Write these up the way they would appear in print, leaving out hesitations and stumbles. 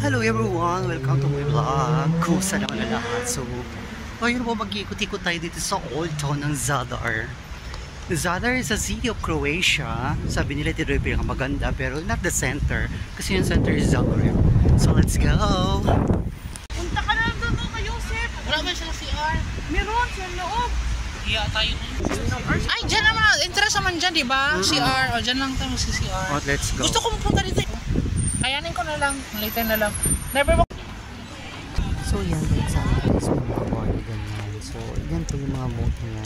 Hello everyone! Welcome to my vlog. Kusa naman na lahat. So, ayun po, mag-iikot-ikot tayo dito sa old town ng Zadar. Zadar is a city of Croatia. Sabi nila dito yung pinakamaganda, pero not the center. Kasi yung center is Zagreb. So, let's go! Punta ka na doon kay Joseph. Wala ba siya CR? Meron sa loob. Iya tayo. Ay, dyan naman. Interest naman dyan, di ba? CR. O, dyan lang tayo CR. Oh, let's go. Gusto kong punta dito. Kayanin ko na lang. Later na lang. Never mo. So, yan. Sa akin is mga board. Ganyan. So, yan po yung mga boat niya.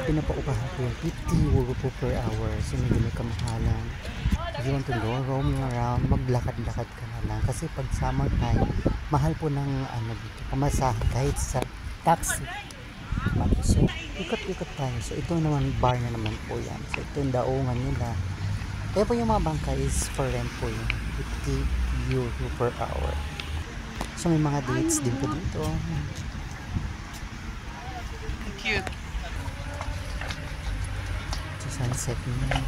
Pinapaupahan ko yung 50 euro per hour. So, medyo may kamahalan. If you want to go roaming around, maglakad-lakad ka na lang. Kasi pag summer time, mahal po ng dito, pamasahe kahit sa taxi. So, ikot-ikot tayo. So, ito naman, bar na naman po yan. So, ito yung daungan nila. Kaya po yung mga bangka is for rent po yun. 50 euro per hour. So, may mga dates din po dito. Cute. So, sunset niya.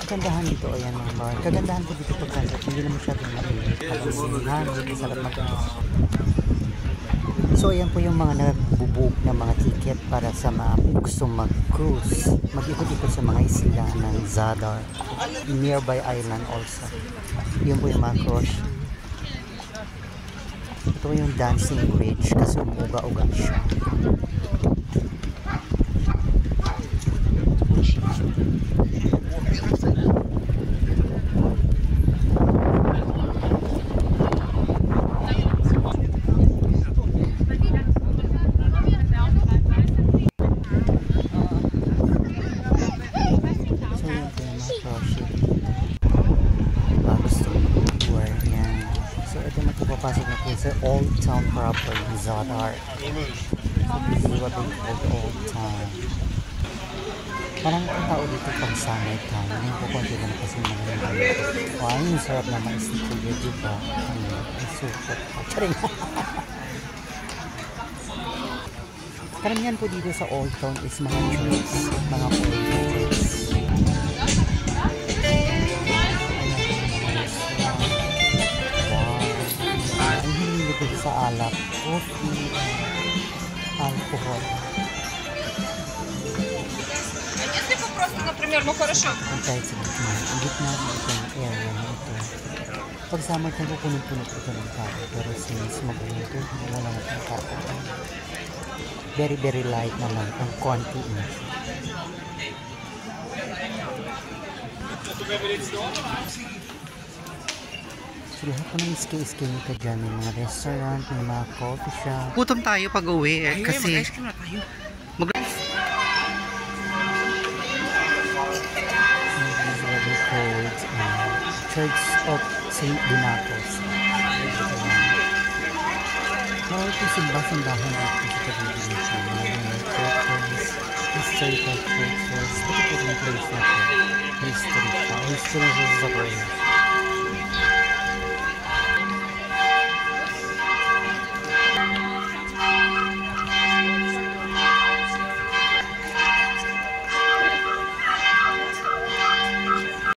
Kagandahan dito, ayan mga bar. Kagandahan po dito pag sunset. Hindi na masyadong mainit. Alam mo, masarap mag-inis. So, ayan po yung mga nagbubook na mga ticket para sa mga gusto mag-cruise. Mag-ikot-ikot sa mga isla ng Zadar. Nearby island also. Yun po yung mga cruise. Ito yung dancing bridge kasi umuga-uga siya. Papasok na po sa Old Town proper ng Zadar. So, this is what they call the Old Town. Parang ang tao dito pang summer time. Ngayon po konti lang kasi maganda. Ay, yung sarap na maisip ko yun, diba? Ay, super. Karamihan po dito sa Old Town is mga trees. Mga old trees. Sa alak, coffee, alcohol. Если бы просто, например, ну хорошо. Ang kahit sa gitna. Ang gitna dito ng area na ito. Pag summer time po puno-puno po ito ng tao. Pero since mabuhay ito, wala na itong tao. Very, very light naman. Ang konti na. So, lahat po ng iski-iski nito dyan. May mga restaurant, may mga coffee shop. Gutom tayo pag uwi kasi Mag-ice cream na tayo. Church of St. Donatus. Mga ito simba-simbahan dito sa Pagdidination. Mga churches, historical churches. Ito po yung place na ito. History siya. History siya sa Korea.